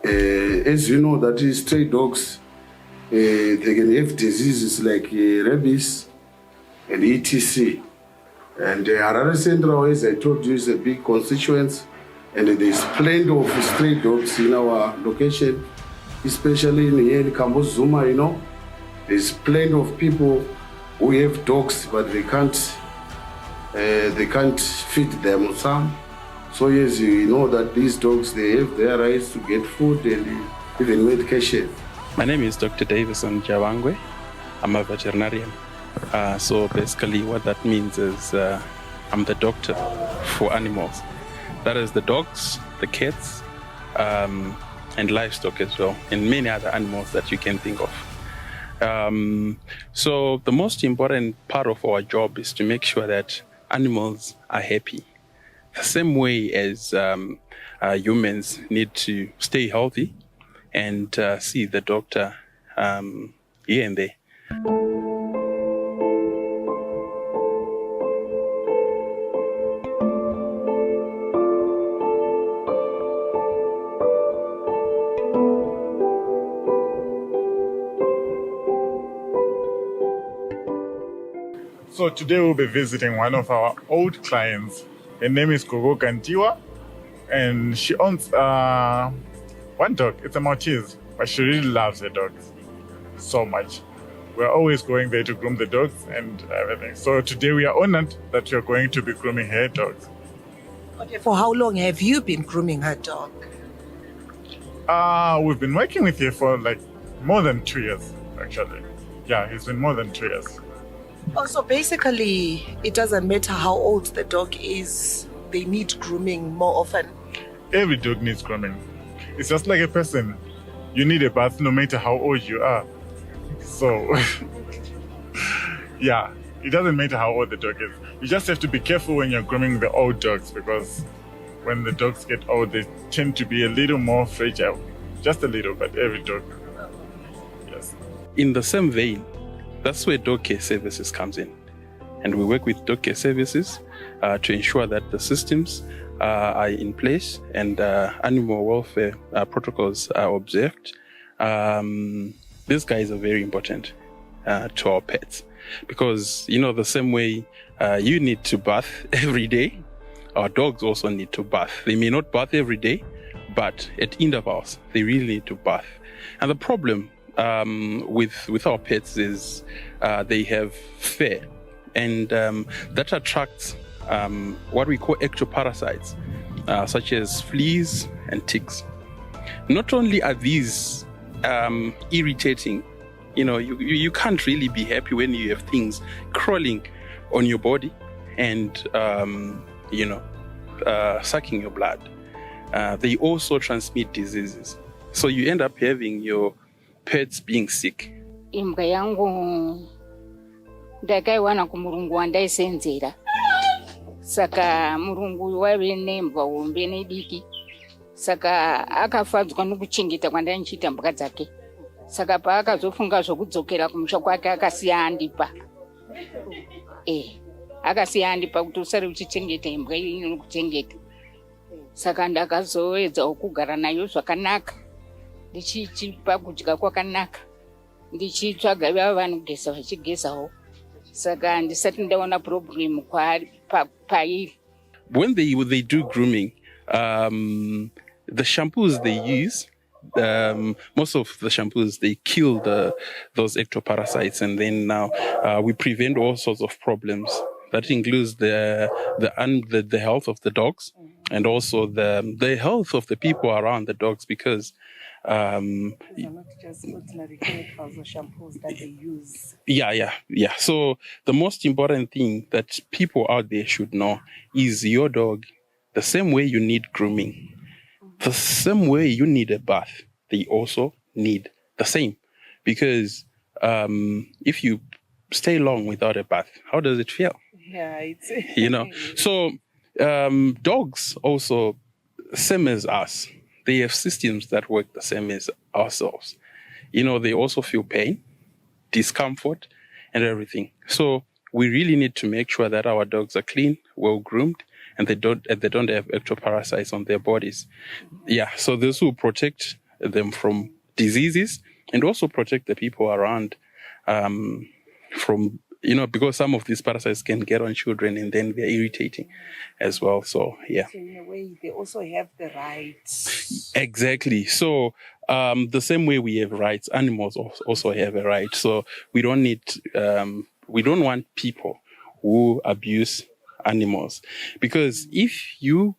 As you know, that is stray dogs, they can have diseases like rabies and etc. And Harare Central, as I told you, is a big constituency, and there's plenty of stray dogs in our location, especially here in Kambozuma, you know. There's plenty of people who have dogs, but they can't feed them some. So yes, you know that these dogs, they have their rights to get food and even medication. My name is Dr. Davison Jawangwe. I'm a veterinarian. So basically what that means is I'm the doctor for animals. That is the dogs, the cats, and livestock as well, and many other animals that you can think of. So the most important part of our job is to make sure that animals are happy. The same way as humans need to stay healthy and see the doctor here and there. So today we'll be visiting one of our old clients. Her name is Gogo Kantiwa, and she owns one dog. It's a Maltese, but she really loves her dogs so much. We're always going there to groom the dogs and everything. So today we are honored that you're going to be grooming her dogs. Okay, for how long have you been grooming her dog? We've been working with her for like more than 2 years, actually. Yeah, it's been more than 2 years. Oh, so basically, it doesn't matter how old the dog is, they need grooming more often. Every dog needs grooming. It's just like a person. You need a bath no matter how old you are. So, yeah, it doesn't matter how old the dog is. You just have to be careful when you're grooming the old dogs, because when the dogs get old, they tend to be a little more fragile. Just a little, but every dog. Yes. In the same vein, that's where dog care services comes in. And we work with dog care services to ensure that the systems are in place and animal welfare protocols are observed. These guys are very important to our pets because, you know, the same way you need to bath every day, our dogs also need to bath. They may not bath every day, but at intervals, they really need to bath. And the problem with our pets is they have fur, and that attracts what we call ectoparasites, such as fleas and ticks. Not only are these irritating, you know, you can't really be happy when you have things crawling on your body and sucking your blood. They also transmit diseases, so you end up having your pets being sick. Imbwa yangu ndakaiwana kumurungu wandaisenzera, saka murungu wave nembwa hombe nediki, saka akafadzwa nokuchengeta kwandainchiita mbuka dzake. Saka paakazofunga zvokudzokera kumusha kwake akasiya andipa. Akasiya andipa kuti usare uchichengeta imbwa iyi inokuchengeta. Saka ndakazoedzawo kugara nayo zvakanaka, ndichichipa kudya kwakanaka, ndichitsvaga vava vanogeza vachigezawo. Saka handisati ndaona problem pairi. When they do grooming, the shampoos they use, most of the shampoos, they kill those ectoparasites, and then now we prevent all sorts of problems. That includes the health of the dogs and also the health of the people around the dogs, because These are not just ordinary chemicals or shampoos that they use. Yeah. So the most important thing that people out there should know is your dog, the same way you need grooming, the same way you need a bath, they also need the same. Because if you stay long without a bath, how does it feel? Yeah, it's So dogs also, same as us, they have systems that work the same as ourselves. They also feel pain, discomfort, and everything. So we really need to make sure that our dogs are clean, well groomed, and they don't have ectoparasites on their bodies. Yeah, so this will protect them from diseases and also protect the people around from, because some of these parasites can get on children and then they're irritating as well. So, yeah. So in a way, they also have the rights. Exactly. So the same way we have rights, animals also have a right. So we don't want people who abuse animals, because if you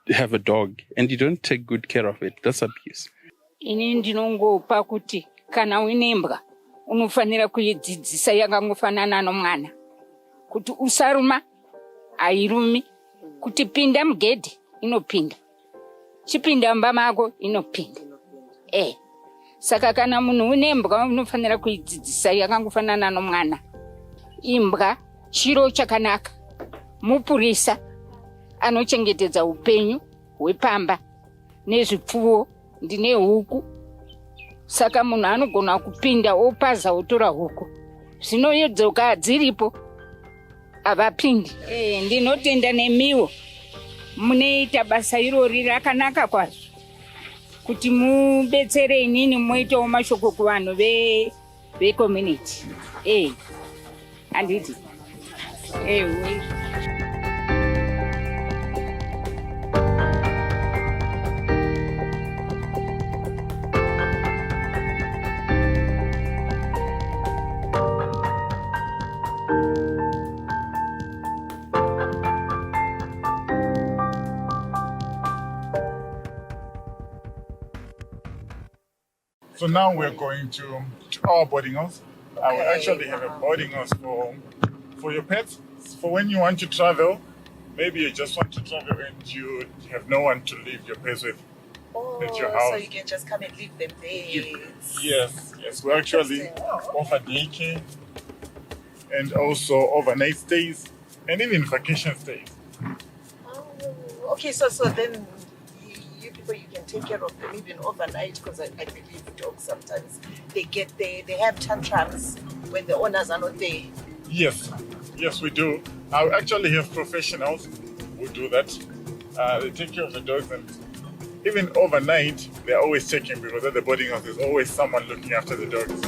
have a dog and you don't take good care of it, that's abuse. Ini ndinongopa kuti kana uine mbwa unofanira kuidzidzisa yakangofanana nomwana kuti usaruma airumi, kuti pinda mugedhi inopinda, chipinda mumba mako inopinda. Saka kana munhu une mbwa unofanira kuidzidzisa yakangofanana nomwana. Imbwa chiro chakanaka, mupurisa anochengetedza upenyu hwepamba nezvipfuwo ndine huku. Saka munhu anogona kupinda opaza otora huku, zvinodzoka dziripo havapindi. Ndinotenda nemiwo munoita basa irori rakanaka kwazvo, kuti mubetsere inini muitawo mashoko kuvanhu vecommunity. Handiti So now we're going to our boarding house. I will actually have a boarding house for your pets. For when you want to travel, maybe you just want to travel and you have no one to leave your pets with at your house. So you can just come and leave them there. Yes. We actually offer daycare and also overnight stays and even vacation stays. Okay, so then you people, you can take care of them even overnight, because I believe dogs sometimes they have tantrums when the owners are not there. Yes, we do. I actually have professionals who do that. They take care of the dogs, and even overnight they're always checking, because at the boarding house there's always someone looking after the dogs.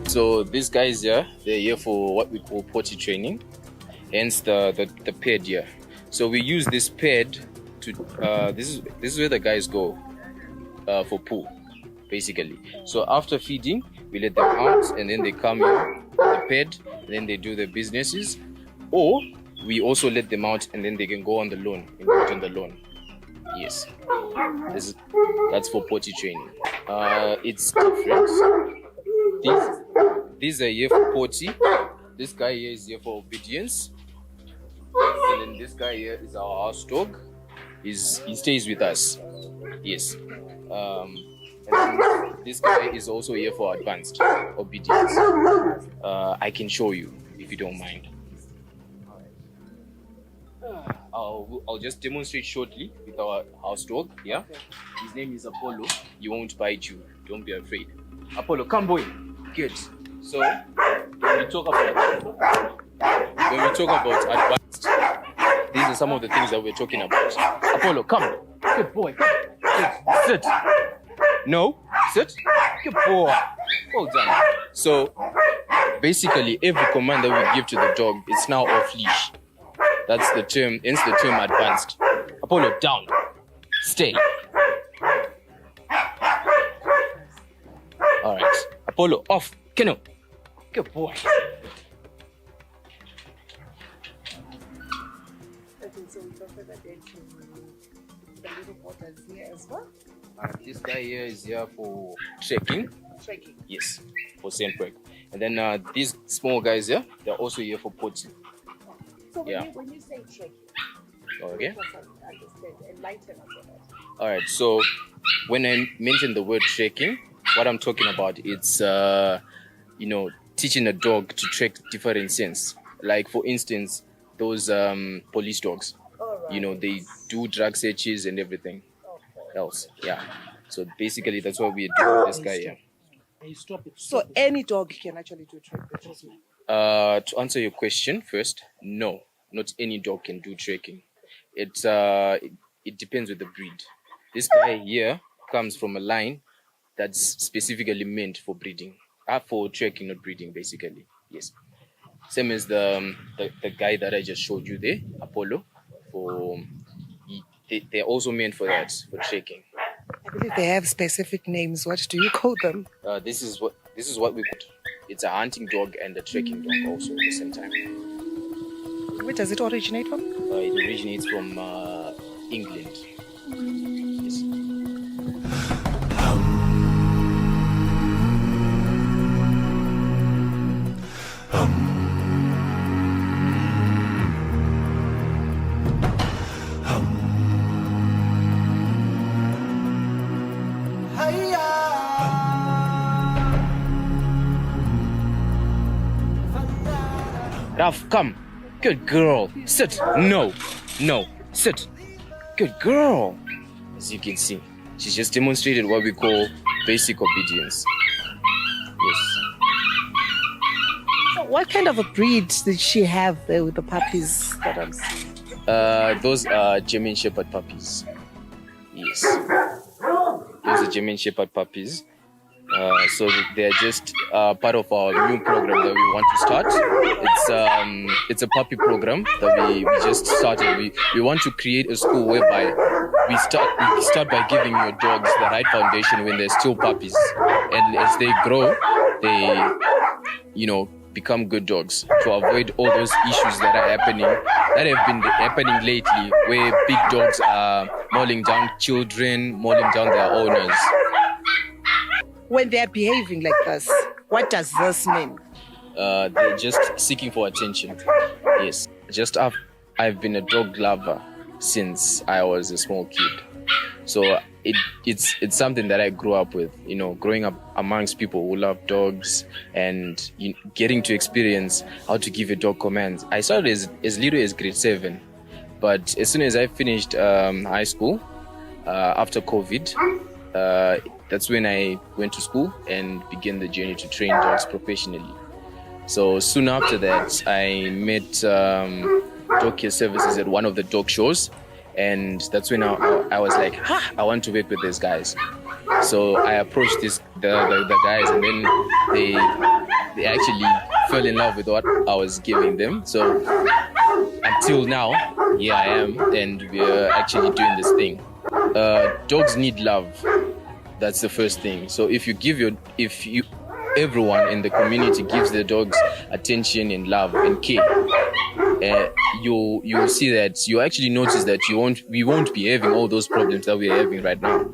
So these guys here, they're here for what we call potty training, hence the pad here. So we use this pad to this is where the guys go for poo, basically. So after feeding, we let them out, and then they come here, the pad, and then they do their businesses, or we also let them out and then they can go on the lawn and put on the lawn. Yes, that's for potty training. It's different. These are here for potty. This guy here is here for obedience, and then this guy here is our house dog. He stays with us. Yes. And then this guy is also here for advanced obedience. I can show you if you don't mind. I'll just demonstrate shortly with our house dog. Yeah, his name is Apollo. He won't bite you. Don't be afraid. Apollo, come boy. Good. So when we talk about advanced, these are some of the things that we're talking about. Apollo, come. Good boy. Good. Sit. No. Sit. Good boy. Well done. So basically, every command that we give to the dog, it's now off leash. That's the term. Hence the term advanced. Apollo, down. Stay. All right. Apollo, off. Keno. Good boy. Okay, so we prefer that they the little borders here as well. This guy here is here for trekking. Trekking. Yes, for sandwork. And then these small guys here, they're also here for potty. So Yeah. when you say trekking, Okay. I understand. Enlighten us on that. All right. So when I mention the word trekking, what I'm talking about, it's teaching a dog to track different scents. Like for instance, those police dogs. They do drug searches and everything else. Yeah. So basically, that's what we're doing with this guy here. So any dog can actually do tracking? To answer your question first, no, not any dog can do tracking. It depends with the breed. This guy here comes from a line that's specifically meant for breeding, for tracking, not breeding, basically. Yes. Same as the guy that I just showed you there, Apollo. They're also meant for that, for tracking. I believe they have specific names. What do you call them? This is what we put. It's a hunting dog and a tracking dog also at the same time. Where does it originate from? It originates from England. Yes. Ralph, come. Good girl. Sit. No. Sit. Good girl. As you can see, she's just demonstrated what we call basic obedience. Yes. So what kind of a breed did she have there with the puppies that I'm seeing? Those are German Shepherd puppies. Yes. Those are German Shepherd puppies. So they're just part of our new program that we want to start. It's a puppy program that we just started. We want to create a school whereby we start by giving your dogs the right foundation when they're still puppies, and as they grow, they become good dogs, to avoid all those issues that have been happening lately, where big dogs are mauling down children, mauling down their owners. When they're behaving like this, what does this mean? They're just seeking for attention. Yes. I've been a dog lover since I was a small kid. So it's something that I grew up with, growing up amongst people who love dogs and getting to experience how to give a dog commands. I started as little as grade 7, but as soon as I finished high school, after COVID, that's when I went to school and began the journey to train dogs professionally. So soon after that, I met dog care services at one of the dog shows, and that's when I was like, I want to work with these guys. So I approached the guys, and then they actually fell in love with what I was giving them. So until now, here I am, and we're actually doing this thing. Dogs need love. That's the first thing. So if everyone in the community gives the dogs attention and love and care, you'll see that you actually notice that we won't be having all those problems that we are having right now.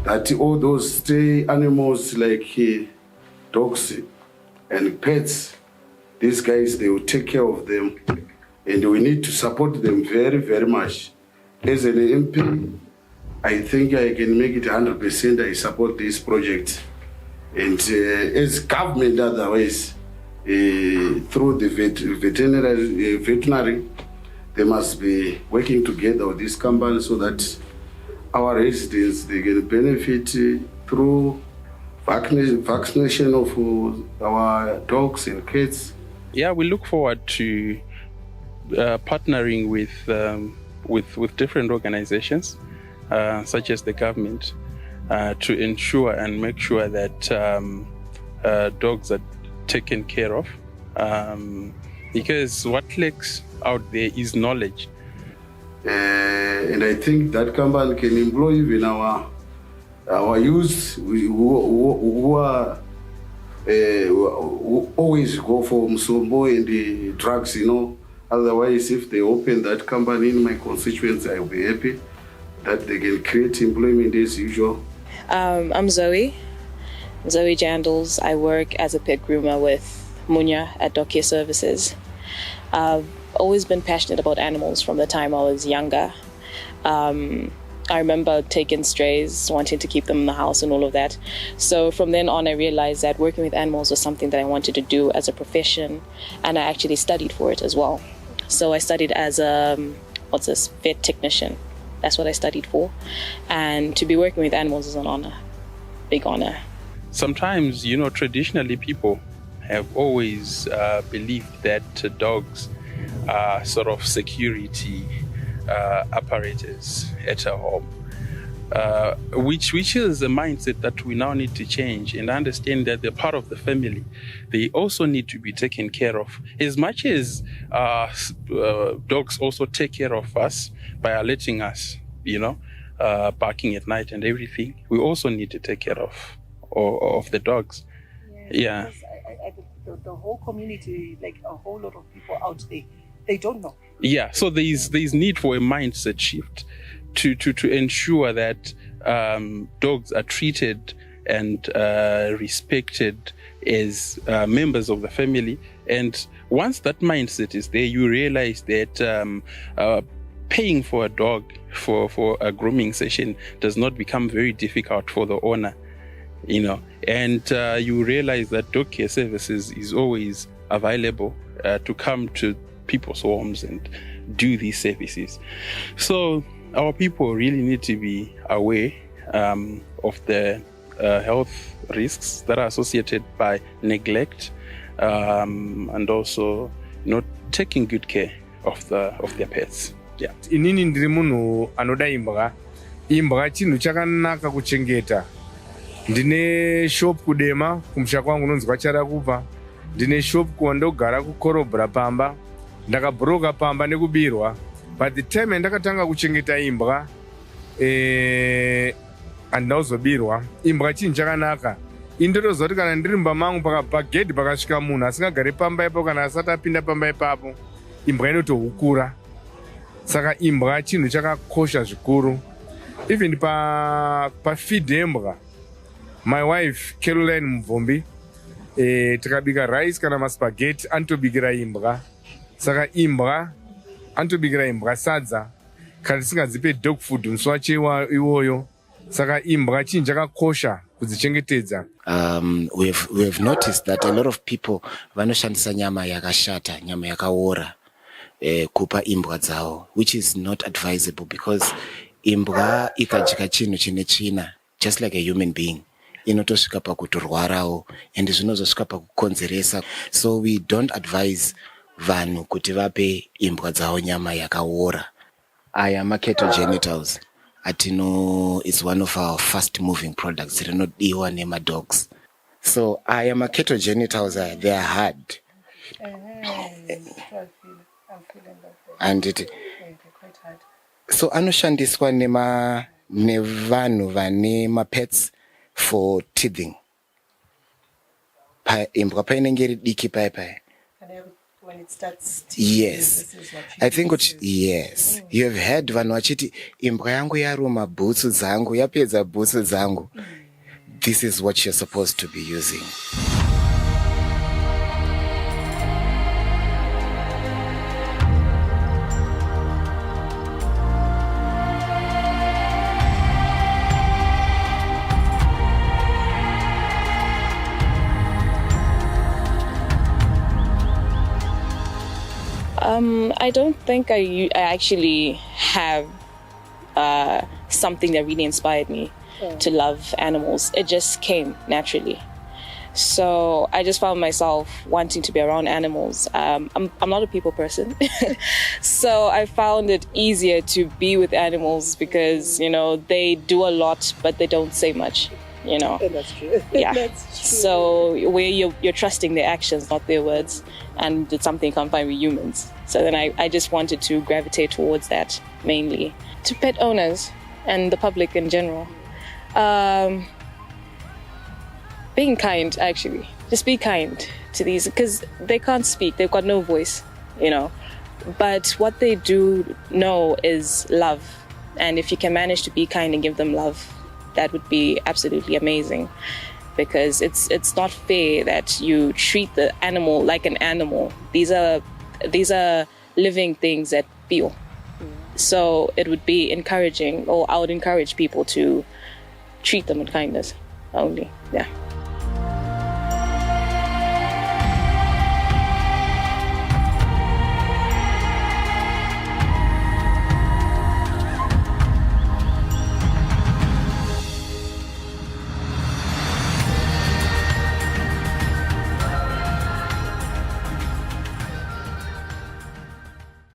That all those stray animals like dogs and pets, these guys, they will take care of them, and we need to support them very, very much. As an MP, I think I can make it 100%. I support this project. And as government otherwise, through the veterinary, they must be working together with this company so that our residents, they get benefit through vaccination of our dogs and cats. Yeah, we look forward to partnering with different organizations such as the government, to ensure and make sure that dogs are taken care of, because what lacks out there is knowledge. And I think that company can employ even our youth who are who always go for Msombo and the drugs, you know. Otherwise, if they open that company in my constituency, I'll be happy that they can create employment as usual. I'm Zoe Jandals. I work as a pet groomer with Munya at Dog Care Services. I've always been passionate about animals from the time I was younger. I remember taking strays, wanting to keep them in the house and all of that. So from then on, I realized that working with animals was something that I wanted to do as a profession, and I actually studied for it as well. So I studied as a, vet technician. That's what I studied for. And to be working with animals is an honor, big honor. Sometimes, you know, traditionally people have always believed that dogs are sort of security apparatus at a home, which is a mindset that we now need to change and understand that they're part of the family. They also need to be taken care of. As much as dogs also take care of us by alerting us, you know, barking at night and everything, we also need to take care of the dogs. Yeah. The whole community, like a whole lot of people out there, they don't know. Yeah, so there's need for a mindset shift to ensure that dogs are treated and respected as members of the family. And once that mindset is there, you realize that paying for a dog for a grooming session does not become very difficult for the owner, you know. And you realize that dog care services is always available to come to people's homes and do these services. So our people really need to be aware of the health risks that are associated by neglect, and also not taking good care of their pets. Yeah. Inini ndiri munhu anoda imbwa. Imbwa chinhu chakanaka kuchengeta. Ndine shop kudema kumusha kwangu unonzwa charakupa. Ndine shop kwandogara kukorobhera pamba. Ndakabhuroka pamba nekubirwa. But the time ndakatanga kuchengeta imbwa andinozobirwa. Imbwa chinhu chakanaka. Indotozoti kana ndiri mumba mangu pakagedhi pakasvika munhu asingagare pamba ipapo kana asati apinda pamba ipapo, imbwa inotohukura. Saka imbwa chinhu chakakosha zvikuru. Even pa feed yembwa, my wife Caroline Mvombi, tikabika rice kana maspaghetti antobikira imbwa. Saka imbwa antobikira imbwa sadza kana tisingadzipe dog food musi wacho iwoyo. Saka imbwa chinhu chakakosha kudzichengetedza. We have noticed that a lot of people vanoshandisa nyama yakashata, nyama yakaora kupa imbwa dzavo, which is not advisable because imbwa ikadya chinhu chine tsvina, just like a human being, inotosvika pakutorwarawo and zvinozosvika pakukonzeresa. So we don't advise vanhu kuti vape imbwa dzavo nyama yakaora. Aya macetogenitals atino is one of our fast moving products rinodiwa nemadogs. So aya macetogenitals they are hard. And it quite hard. So anoshandiswa nevanhu vane mapets for teething. Imbwa painenge iri diki paya. When it starts yes, I think yes, you have heard vanhu vachiti imbwa yangu yaruma bhutsu dzangu, yapedza bhutsu dzangu. This is what you're supposed to be using. I don't think I actually have something that really inspired me to love animals. It just came naturally. So I just found myself wanting to be around animals. I'm not a people person. So I found it easier to be with animals because, you know, they do a lot, but they don't say much, you know. And that's true. Yeah. That's true. So where you're trusting their actions, not their words, and it's something you can't find with humans. So then I just wanted to gravitate towards that mainly. To pet owners and the public in general. Being kind, actually. Just be kind to these, because they can't speak, they've got no voice, you know. But what they do know is love. And if you can manage to be kind and give them love, that would be absolutely amazing. Because it's not fair that you treat the animal like an animal. These are living things that feel. So it would be encouraging, or I would encourage people to treat them with kindness only, yeah.